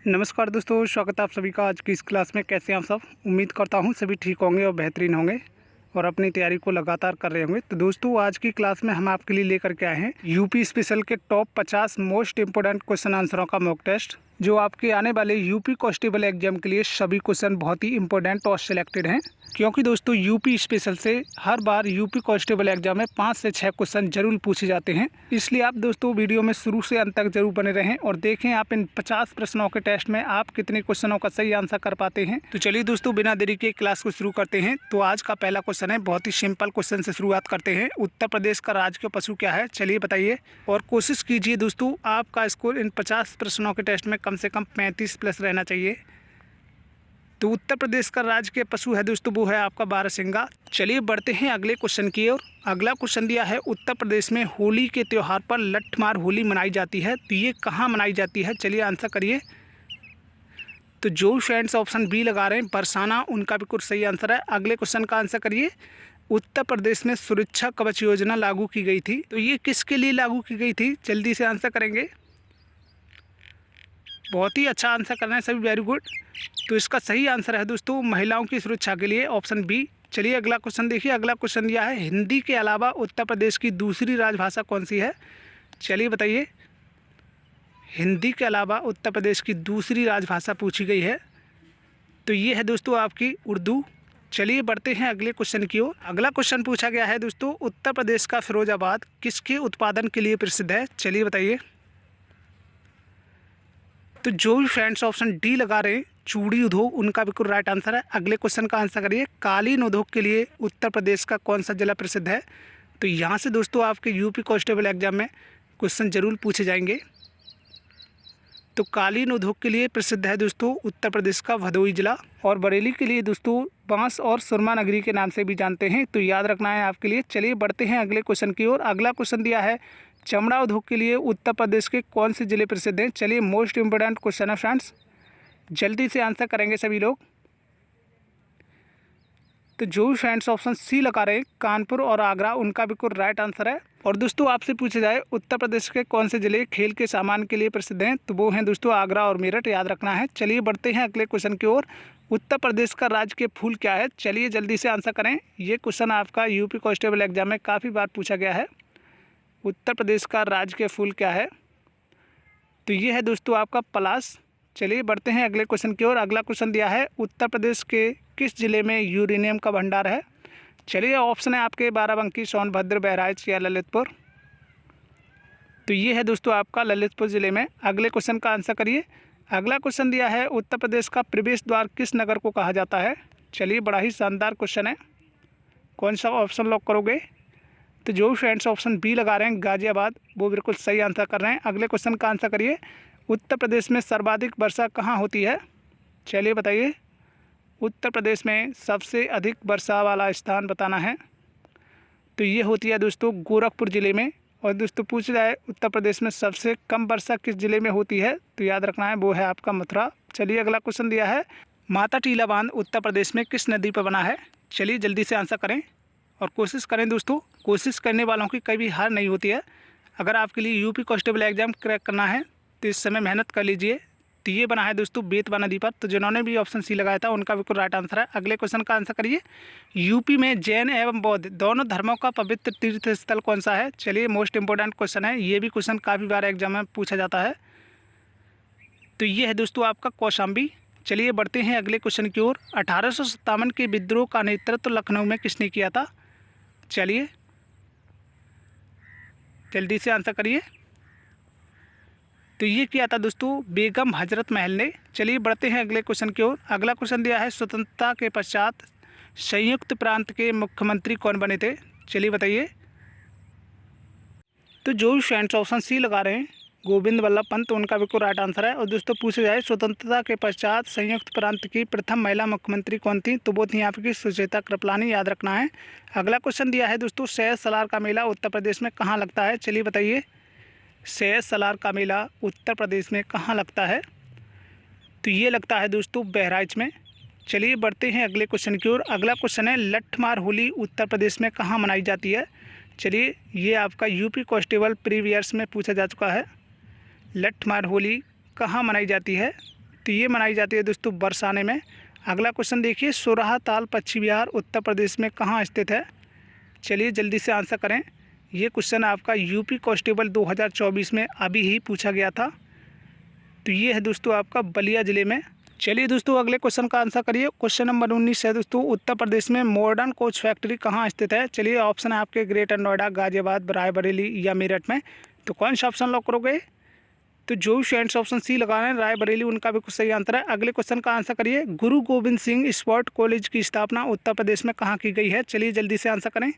नमस्कार दोस्तों, स्वागत है आप सभी का आज की इस क्लास में। कैसे हैं आप सब? उम्मीद करता हूं सभी ठीक होंगे और बेहतरीन होंगे और अपनी तैयारी को लगातार कर रहे होंगे। तो दोस्तों, आज की क्लास में हम आपके लिए लेकर के आए हैं यूपी स्पेशल के टॉप 50 मोस्ट इंपोर्टेंट क्वेश्चन आंसरों का मॉक टेस्ट, जो आपके आने वाले यूपी कांस्टेबल एग्जाम के लिए सभी क्वेश्चन बहुत ही इंपॉर्टेंट और सिलेक्टेड हैं। क्योंकि दोस्तों, यूपी स्पेशल से हर बार यूपी कांस्टेबल एग्जाम में 5 से 6 क्वेश्चन जरूर पूछे जाते हैं। इसलिए आप दोस्तों वीडियो में शुरू से अंत तक जरूर बने रहें और देखें आप इन 50 प्रश्नों के टेस्ट में आप कितने क्वेश्चनों का सही आंसर कर पाते हैं। तो चलिए दोस्तों, बिना देरी के क्लास को शुरू करते हैं। तो आज का पहला क्वेश्चन है, बहुत ही सिंपल क्वेश्चन से शुरुआत करते हैं। उत्तर प्रदेश का राजकीय पशु क्या है? चलिए बताइए और कोशिश कीजिए दोस्तों आपका स्कोर इन 50 प्रश्नों के टेस्ट में कम से कम 35 प्लस रहना चाहिए। तो उत्तर प्रदेश का राजकीय पशु है दोस्तों, वो है आपका बारहसिंगा। चलिए बढ़ते हैं अगले क्वेश्चन की ओर। अगला क्वेश्चन दिया है, उत्तर प्रदेश में होली के त्यौहार पर लठमार होली मनाई जाती है, तो ये कहाँ मनाई जाती है? चलिए आंसर करिए। तो जो फ्रेंड्स ऑप्शन बी लगा रहे हैं बरसाना, उनका बिल्कुल सही आंसर है। अगले क्वेश्चन का आंसर करिए। उत्तर प्रदेश में सुरक्षा कवच योजना लागू की गई थी, तो ये किसके लिए लागू की गई थी? जल्दी से आंसर करेंगे। बहुत ही अच्छा आंसर करना है सभी, वेरी गुड। तो इसका सही आंसर है दोस्तों महिलाओं की सुरक्षा के लिए, ऑप्शन बी। चलिए अगला क्वेश्चन देखिए। अगला क्वेश्चन दिया है, हिंदी के अलावा उत्तर प्रदेश की दूसरी राजभाषा कौन सी है? चलिए बताइए। हिंदी के अलावा उत्तर प्रदेश की दूसरी राजभाषा पूछी गई है, तो ये है दोस्तों आपकी उर्दू। चलिए बढ़ते हैं अगले क्वेश्चन की ओर। अगला क्वेश्चन पूछा गया है दोस्तों, उत्तर प्रदेश का फिरोजाबाद किसके उत्पादन के लिए प्रसिद्ध है? चलिए बताइए। तो जो भी फ्रेंड्स ऑप्शन डी लगा रहे हैं चूड़ी उद्योग, उनका बिल्कुल राइट आंसर है। अगले क्वेश्चन का आंसर करिए। कालीन उद्योग के लिए उत्तर प्रदेश का कौन सा जिला प्रसिद्ध है? तो यहाँ से दोस्तों आपके यूपी कांस्टेबल एग्जाम में क्वेश्चन जरूर पूछे जाएंगे। तो कालीन उद्योग के लिए प्रसिद्ध है दोस्तों उत्तर प्रदेश का भदोही जिला। और बरेली के लिए दोस्तों बांस और सुरमा नगरी के नाम से भी जानते हैं, तो याद रखना है आपके लिए। चलिए बढ़ते हैं अगले क्वेश्चन की ओर। अगला क्वेश्चन दिया है, चमड़ा उद्योग के लिए उत्तर प्रदेश के कौन से जिले प्रसिद्ध हैं? चलिए मोस्ट इम्पोर्टेंट क्वेश्चन है फ्रेंड्स, जल्दी से आंसर करेंगे सभी लोग। तो जो भी फ्रेंड्स ऑप्शन सी लगा रहे हैं कानपुर और आगरा, उनका बिल्कुल राइट आंसर है। और दोस्तों आपसे पूछा जाए उत्तर प्रदेश के कौन से जिले खेल के सामान के लिए प्रसिद्ध हैं, तो वो हैं दोस्तों आगरा और मेरठ, याद रखना है। चलिए बढ़ते हैं अगले क्वेश्चन की ओर। उत्तर प्रदेश का राजकीय फूल क्या है? चलिए जल्दी से आंसर करें। ये क्वेश्चन आपका यूपी कांस्टेबल एग्जाम में काफ़ी बार पूछा गया है। उत्तर प्रदेश का राजकीय फूल क्या है? तो ये है दोस्तों आपका पलाश। चलिए बढ़ते हैं अगले क्वेश्चन की ओर। अगला क्वेश्चन दिया है, उत्तर प्रदेश के किस जिले में यूरेनियम का भंडार है? चलिए ऑप्शन है आपके बाराबंकी, सोनभद्र, बहराइच या ललितपुर। तो ये है दोस्तों आपका ललितपुर ज़िले में। अगले क्वेश्चन का आंसर करिए। अगला क्वेश्चन दिया है, उत्तर प्रदेश का प्रवेश द्वार किस नगर को कहा जाता है? चलिए बड़ा ही शानदार क्वेश्चन है, कौन सा ऑप्शन लॉक करोगे? तो जो फ्रेंड्स ऑप्शन बी लगा रहे हैं गाजियाबाद, वो बिल्कुल सही आंसर कर रहे हैं। अगले क्वेश्चन का आंसर करिए। उत्तर प्रदेश में सर्वाधिक वर्षा कहाँ होती है? चलिए बताइए। उत्तर प्रदेश में सबसे अधिक वर्षा वाला स्थान बताना है, तो ये होती है दोस्तों गोरखपुर ज़िले में। और दोस्तों पूछ जाए उत्तर प्रदेश में सबसे कम वर्षा किस ज़िले में होती है, तो याद रखना है वो है आपका मथुरा। चलिए अगला क्वेश्चन दिया है, माता टीला बांध उत्तर प्रदेश में किस नदी पर बना है? चलिए जल्दी से आंसर करें और कोशिश करें दोस्तों। कोशिश करने वालों की कभी हार नहीं होती है। अगर आपके लिए यूपी कांस्टेबल एग्जाम क्रैक करना है तो इस समय मेहनत कर लीजिए। तो ये बना है दोस्तों बेतवा नदी पर। तो जिन्होंने भी ऑप्शन सी लगाया था उनका बिल्कुल राइट आंसर है। अगले क्वेश्चन का आंसर करिए। यूपी में जैन एवं बौद्ध दोनों धर्मों का पवित्र तीर्थ स्थल कौन सा है? चलिए मोस्ट इंपोर्टेंट क्वेश्चन है, ये भी क्वेश्चन काफ़ी बार एग्जाम में पूछा जाता है। तो ये है दोस्तों आपका कौशाम्बी। चलिए बढ़ते हैं अगले क्वेश्चन की ओर। 1857 के विद्रोह का नेतृत्व लखनऊ में किसने किया था? चलिए जल्दी से आंसर करिए। तो ये किया था दोस्तों बेगम हजरत महल ने। चलिए बढ़ते हैं अगले क्वेश्चन की ओर। अगला क्वेश्चन दिया है, स्वतंत्रता के पश्चात संयुक्त प्रांत के मुख्यमंत्री कौन बने थे? चलिए बताइए। तो जो भी फ्रेंड्स ऑप्शन सी लगा रहे हैं गोविंद वल्लभ पंत, उनका बिल्कुल राइट आंसर है। और दोस्तों पूछा जाए स्वतंत्रता के पश्चात संयुक्त प्रांत की प्रथम महिला मुख्यमंत्री कौन थी, तो वो थी आपकी सुचेता कृपलानी, याद रखना है। अगला क्वेश्चन दिया है दोस्तों, सैयद सलार का मेला उत्तर प्रदेश में कहाँ लगता है? चलिए बताइए। सैयद सलार का मेला उत्तर प्रदेश में कहाँ लगता है? तो ये लगता है दोस्तों बहराइच में। चलिए बढ़ते हैं अगले क्वेश्चन की ओर। अगला क्वेश्चन है, लठमार होली उत्तर प्रदेश में कहाँ मनाई जाती है? चलिए ये आपका यूपी कांस्टेबल प्रीवियर्स में पूछा जा चुका है। लठमार होली कहाँ मनाई जाती है? तो ये मनाई जाती है दोस्तों बरसाने में। अगला क्वेश्चन देखिए, सोरहा ताल पश्चिम बिहार उत्तर प्रदेश में कहाँ स्थित है? चलिए जल्दी से आंसर करें। ये क्वेश्चन आपका यूपी कांस्टेबल 2024 में अभी ही पूछा गया था। तो ये है दोस्तों आपका बलिया ज़िले में। चलिए दोस्तों अगले क्वेश्चन का आंसर करिए। क्वेश्चन नंबर 19 है दोस्तों, उत्तर प्रदेश में मॉडर्न कोच फैक्ट्री कहाँ स्थित है? चलिए ऑप्शन है आपके ग्रेटर नोएडा, गाजियाबाद, रायबरेली या मेरठ में। तो कौन सा ऑप्शन लॉक करोगे? तो जो स्टूडेंट्स ऑप्शन सी लगा रहे हैं रायबरेली, उनका भी कुछ सही आंसर है। अगले क्वेश्चन का आंसर करिए। गुरु गोविंद सिंह स्पोर्ट कॉलेज की स्थापना उत्तर प्रदेश में कहाँ की गई है? चलिए जल्दी से आंसर करें।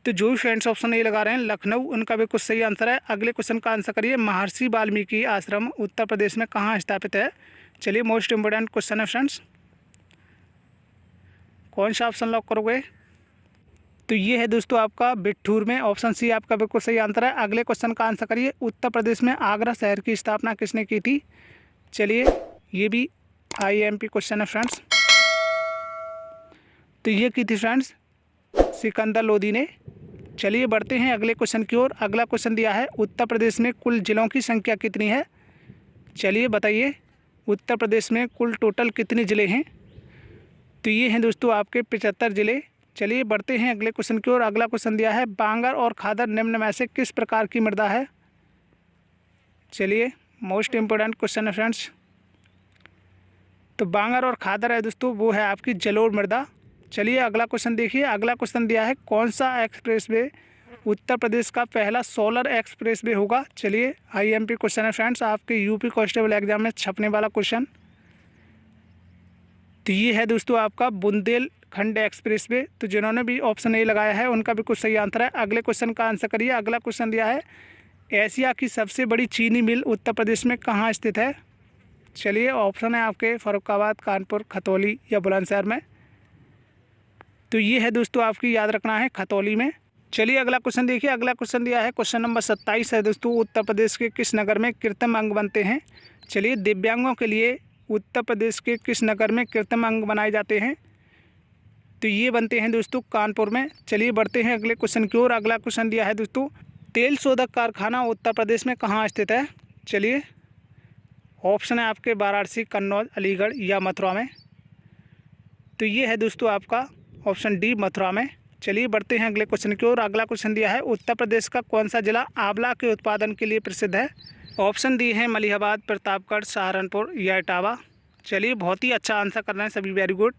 तो जो स्टूडेंट्स ऑप्शन ए लगा रहे हैं लखनऊ, उनका भी कुछ सही आंसर है। अगले क्वेश्चन का आंसर करिए। महर्षि वाल्मीकि आश्रम उत्तर प्रदेश में कहाँ स्थापित है? चलिए मोस्ट इंपोर्टेंट क्वेश्चन है फ्रेंड्स, कौन सा ऑप्शन लॉक करोगे? तो ये है दोस्तों आपका बिठूर में। ऑप्शन सी आपका बिल्कुल सही आंसर है। अगले क्वेश्चन का आंसर करिए। उत्तर प्रदेश में आगरा शहर की स्थापना किसने की थी? चलिए ये भी IMP क्वेश्चन है फ्रेंड्स। तो ये की थी फ्रेंड्स सिकंदर लोदी ने। चलिए बढ़ते हैं अगले क्वेश्चन की ओर। अगला क्वेश्चन दिया है, उत्तर प्रदेश में कुल जिलों की संख्या कितनी है? चलिए बताइए उत्तर प्रदेश में कुल टोटल कितने ज़िले हैं? तो ये हैं दोस्तों आपके 75 ज़िले। चलिए बढ़ते हैं अगले क्वेश्चन की ओर। अगला क्वेश्चन दिया है, बांगर और खादर निम्न में से किस प्रकार की मृदा है? चलिए मोस्ट इम्पोर्टेंट क्वेश्चन है फ्रेंड्स। तो बांगर और खादर है दोस्तों, वो है आपकी जलोढ़ मृदा। चलिए अगला क्वेश्चन देखिए। अगला क्वेश्चन दिया है, कौन सा एक्सप्रेसवे उत्तर प्रदेश का पहला सोलर एक्सप्रेसवे होगा? चलिए IMP क्वेश्चन है फ्रेंड्स, आपके यूपी कांस्टेबल एग्जाम में छपने वाला क्वेश्चन। तो ये है दोस्तों आपका बुंदेलखंड एक्सप्रेसवे। तो जिन्होंने भी ऑप्शन ए लगाया है उनका भी कुछ सही आंसर है। अगले क्वेश्चन का आंसर करिए। अगला क्वेश्चन दिया है, एशिया की सबसे बड़ी चीनी मिल उत्तर प्रदेश में कहाँ स्थित है? चलिए ऑप्शन है आपके फर्रुखाबाद, कानपुर, खतौली या बुलंदशहर में। तो ये है दोस्तों आपकी याद रखना है खतौली में। चलिए अगला क्वेश्चन देखिए। अगला क्वेश्चन दिया है, क्वेश्चन नंबर 27 है दोस्तों, उत्तर प्रदेश के किस नगर में कृत्रिम अंग बनते हैं? चलिए दिव्यांगों के लिए उत्तर प्रदेश के किस नगर में कृत्रिम अंग बनाए जाते हैं? तो ये बनते हैं दोस्तों कानपुर में। चलिए बढ़ते हैं अगले क्वेश्चन की ओर। अगला क्वेश्चन दिया है दोस्तों, तेल शोधक कारखाना उत्तर प्रदेश में कहाँ स्थित है? चलिए ऑप्शन है आपके वाराणसी, कन्नौज, अलीगढ़ या मथुरा में। तो ये है दोस्तों आपका ऑप्शन डी मथुरा में। चलिए बढ़ते हैं अगले क्वेश्चन की ओर। अगला क्वेश्चन दिया है, उत्तर प्रदेश का कौन सा जिला आंवला के उत्पादन के लिए प्रसिद्ध है? ऑप्शन दिए हैं मलिहाबाद, प्रतापगढ़, सहारनपुर या इटावा। चलिए बहुत ही अच्छा आंसर कर रहे हैं सभी, वेरी गुड।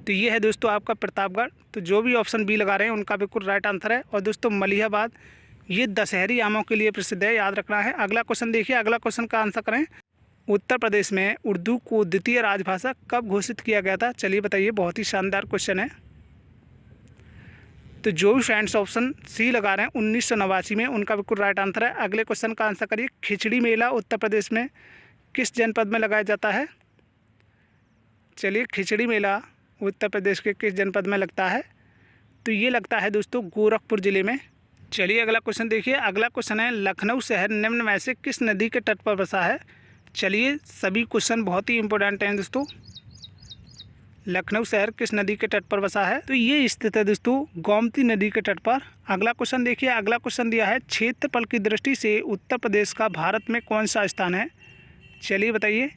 तो ये है दोस्तों आपका प्रतापगढ़। तो जो भी ऑप्शन बी लगा रहे हैं उनका बिल्कुल राइट आंसर है। और दोस्तों मलिहाबाद ये दशहरी आमों के लिए प्रसिद्ध है, याद रखना है। अगला क्वेश्चन देखिए। अगला क्वेश्चन का आंसर करें। उत्तर प्रदेश में उर्दू को द्वितीय राजभाषा कब घोषित किया गया था? चलिए बताइए, बहुत ही शानदार क्वेश्चन है। तो जो भी फ्रेंड्स ऑप्शन सी लगा रहे हैं 1989 में, उनका बिल्कुल राइट आंसर है। अगले क्वेश्चन का आंसर करिए। खिचड़ी मेला उत्तर प्रदेश में किस जनपद में लगाया जाता है? चलिए खिचड़ी मेला उत्तर प्रदेश के किस जनपद में लगता है? तो ये लगता है दोस्तों गोरखपुर ज़िले में। चलिए अगला क्वेश्चन देखिए। अगला क्वेश्चन है, लखनऊ शहर निम्न में से किस नदी के तट पर बसा है? चलिए सभी क्वेश्चन बहुत ही इंपॉर्टेंट हैं दोस्तों। लखनऊ शहर किस नदी के तट पर बसा है? तो ये स्थित है दोस्तों गोमती नदी के तट पर। अगला क्वेश्चन देखिए। अगला क्वेश्चन दिया है, क्षेत्रफल की दृष्टि से उत्तर प्रदेश का भारत में कौन सा स्थान है? चलिए बताइए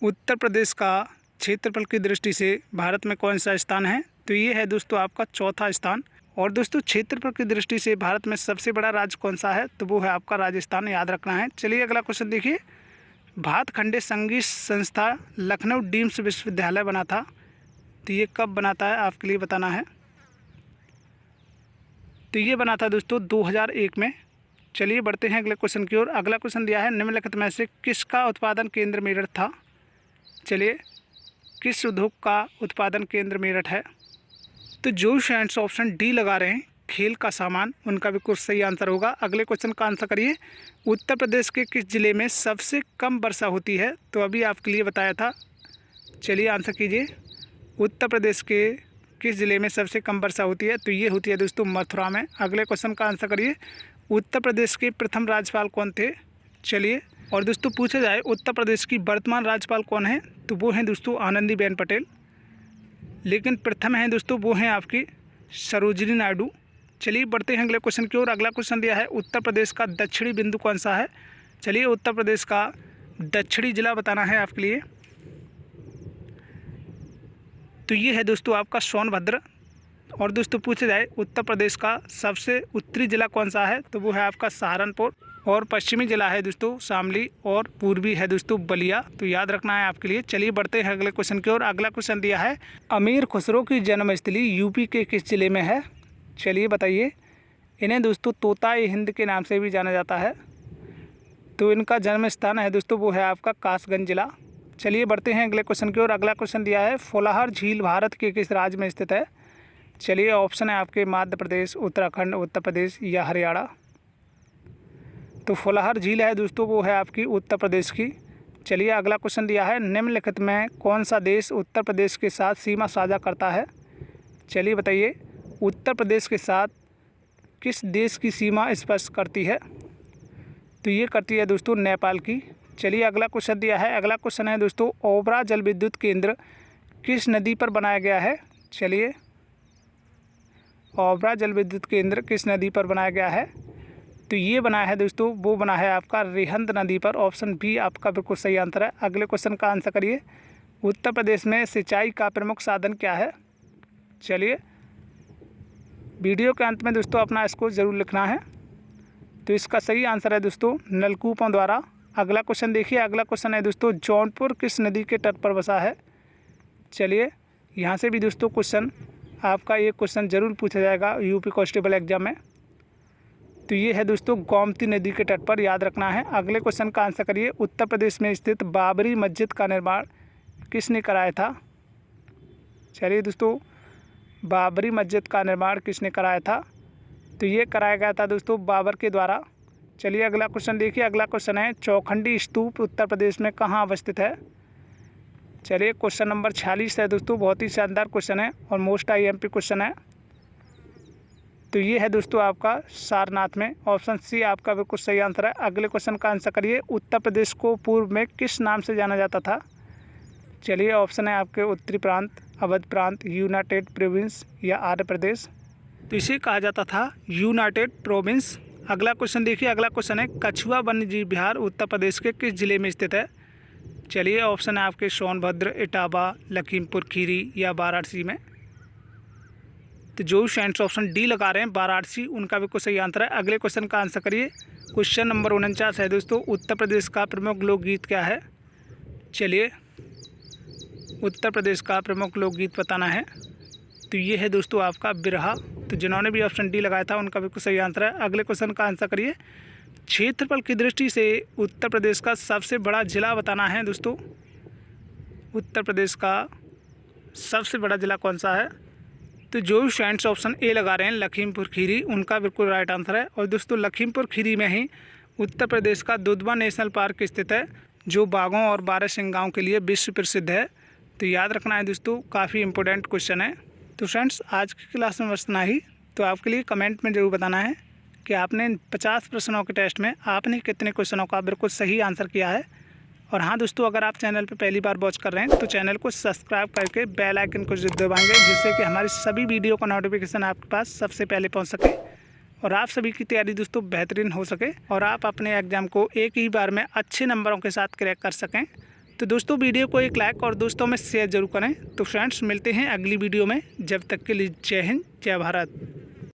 उत्तर प्रदेश का क्षेत्रफल की दृष्टि से भारत में कौन सा स्थान है? तो ये है दोस्तों आपका चौथा स्थान। और दोस्तों क्षेत्रफल की दृष्टि से भारत में सबसे बड़ा राज्य कौन सा है? तो वो है आपका राजस्थान, याद रखना है। चलिए अगला क्वेश्चन देखिए। भातखंडे संगीत संस्था लखनऊ डीम्स विश्वविद्यालय बना था, तो ये कब बना था आपके लिए बताना है। तो ये बना था दोस्तों 2001 में। चलिए बढ़ते हैं अगले क्वेश्चन की ओर। अगला क्वेश्चन दिया है, निम्नलिखित में से किसका उत्पादन केंद्र मेरठ था? चलिए किस उद्योग का उत्पादन केंद्र मेरठ है? तो जो फ्रेंड्स ऑप्शन डी लगा रहे हैं खेल का सामान, उनका भी कुछ सही आंसर होगा। अगले क्वेश्चन का आंसर करिए। उत्तर प्रदेश के किस ज़िले में सबसे कम वर्षा होती है? तो अभी आपके लिए बताया था। चलिए आंसर कीजिए। उत्तर प्रदेश के किस ज़िले में सबसे कम वर्षा होती है? तो ये होती है दोस्तों मथुरा में। अगले क्वेश्चन का आंसर करिए। उत्तर प्रदेश के प्रथम राज्यपाल कौन थे? चलिए और दोस्तों पूछा जाए उत्तर प्रदेश की वर्तमान राज्यपाल कौन है? तो वो हैं दोस्तों आनंदीबेन पटेल। लेकिन प्रथम हैं दोस्तों वो हैं आपकी सरोजिनी नायडू। चलिए बढ़ते हैं अगले क्वेश्चन की ओर। अगला क्वेश्चन दिया है उत्तर प्रदेश का दक्षिणी बिंदु कौन सा है। चलिए उत्तर प्रदेश का दक्षिणी जिला बताना है आपके लिए। तो ये है दोस्तों आपका सोनभद्र। और दोस्तों पूछा जाए उत्तर प्रदेश का सबसे उत्तरी जिला कौन सा है, तो वो है आपका सहारनपुर। और पश्चिमी जिला है दोस्तों शामली, और पूर्वी है दोस्तों बलिया। तो याद रखना है आपके लिए। चलिए बढ़ते हैं अगले क्वेश्चन की ओर। अगला क्वेश्चन दिया है अमीर खुसरो की जन्मस्थली यूपी के किस जिले में है। चलिए बताइए। इन्हें दोस्तों तोता-ए हिंद के नाम से भी जाना जाता है। तो इनका जन्म स्थान है दोस्तों वो है आपका कासगंज जिला। चलिए बढ़ते हैं अगले क्वेश्चन की ओर। अगला क्वेश्चन दिया है फुलहर झील भारत के किस राज्य में स्थित है। चलिए ऑप्शन है आपके मध्य प्रदेश, उत्तराखंड, उत्तर प्रदेश या हरियाणा। तो फुलहर झील है दोस्तों वो है आपकी उत्तर प्रदेश की। चलिए अगला क्वेश्चन दिया है निम्नलिखित में कौन सा देश उत्तर प्रदेश के साथ सीमा साझा करता है। चलिए बताइए उत्तर प्रदेश के साथ किस देश की सीमा स्पर्श करती है। तो ये करती है दोस्तों नेपाल की। चलिए अगला क्वेश्चन दिया है। अगला क्वेश्चन है दोस्तों ओबरा जल विद्युत केंद्र किस नदी पर बनाया गया है। चलिए ओबरा जल विद्युत केंद्र किस नदी पर बनाया गया है। तो ये बना है दोस्तों वो बना है आपका रिहंद नदी पर। ऑप्शन बी आपका बिल्कुल सही आंसर है। अगले क्वेश्चन का आंसर करिए। उत्तर प्रदेश में सिंचाई का प्रमुख साधन क्या है। चलिए वीडियो के अंत में दोस्तों अपना इसको ज़रूर लिखना है। तो इसका सही आंसर है दोस्तों नलकूपों द्वारा। अगला क्वेश्चन देखिए। अगला क्वेश्चन है दोस्तों जौनपुर किस नदी के तट पर बसा है। चलिए यहाँ से भी दोस्तों क्वेश्चन आपका एक क्वेश्चन ज़रूर पूछा जाएगा यूपी कांस्टेबल एग्जाम में। तो ये है दोस्तों गोमती नदी के तट पर, याद रखना है। अगले क्वेश्चन का आंसर करिए। उत्तर प्रदेश में स्थित बाबरी मस्जिद का निर्माण किसने कराया था। चलिए दोस्तों बाबरी मस्जिद का निर्माण किसने कराया था। तो ये कराया गया था दोस्तों बाबर के द्वारा। चलिए अगला क्वेश्चन देखिए। अगला क्वेश्चन है चौखंडी स्तूप उत्तर प्रदेश में कहाँ अवस्थित है। चलिए क्वेश्चन नंबर 46 है दोस्तों। बहुत ही शानदार क्वेश्चन है और मोस्ट IMP क्वेश्चन है। तो ये है दोस्तों आपका सारनाथ में। ऑप्शन सी आपका बिल्कुल सही आंसर है। अगले क्वेश्चन का आंसर करिए। उत्तर प्रदेश को पूर्व में किस नाम से जाना जाता था। चलिए ऑप्शन है आपके उत्तरी प्रांत, अवध प्रांत, यूनाइटेड प्रोविंस या आंध्र प्रदेश। तो इसे कहा जाता था यूनाइटेड प्रोविंस। अगला क्वेश्चन देखिए। अगला क्वेश्चन है कछुआ वन्यजीव विहार उत्तर प्रदेश के किस जिले में स्थित है। चलिए ऑप्शन है आपके सोनभद्र, इटावा, लखीमपुर खीरी या वाराणसी में। तो जो फ्रेंड्स ऑप्शन डी लगा रहे हैं वाराणसी, उनका बिल्कुल सही आंसर है। अगले क्वेश्चन का आंसर करिए। क्वेश्चन नंबर 49 है दोस्तों उत्तर प्रदेश का प्रमुख लोकगीत क्या है। चलिए उत्तर प्रदेश का प्रमुख लोकगीत बताना है। तो ये है दोस्तों आपका बिरहा। तो जिन्होंने भी ऑप्शन डी लगाया था उनका बिल्कुल सही आंसर है। अगले क्वेश्चन का आंसर करिए। क्षेत्रफल की दृष्टि से उत्तर प्रदेश का सबसे बड़ा जिला बताना है दोस्तों। उत्तर प्रदेश का सबसे बड़ा जिला कौन सा है। तो जो भी फ्रेंड्स ऑप्शन ए लगा रहे हैं लखीमपुर खीरी, उनका बिल्कुल राइट आंसर है। और दोस्तों लखीमपुर खीरी में ही उत्तर प्रदेश का दुधवा नेशनल पार्क स्थित है, जो बाघों और बारहसिंगाओं के लिए विश्व प्रसिद्ध है। तो याद रखना है दोस्तों, काफ़ी इंपॉर्टेंट क्वेश्चन है। तो फ्रेंड्स आज की क्लास में बस इतना ही। तो आपके लिए कमेंट में ज़रूर बताना है कि आपने 50 प्रश्नों के टेस्ट में आपने कितने क्वेश्चनों का बिल्कुल सही आंसर किया है। और हाँ दोस्तों, अगर आप चैनल पर पहली बार वॉच कर रहे हैं तो चैनल को सब्सक्राइब करके बेल आइकन को दबाएंगे, जिससे कि हमारी सभी वीडियो का नोटिफिकेशन आपके पास सबसे पहले पहुँच सके और आप सभी की तैयारी दोस्तों बेहतरीन हो सके और आप अपने एग्ज़ाम को एक ही बार में अच्छे नंबरों के साथ क्रैक कर सकें। तो दोस्तों वीडियो को एक लाइक और दोस्तों में शेयर जरूर करें। तो फ्रेंड्स मिलते हैं अगली वीडियो में। जब तक के लिए जय हिंद, जय भारत।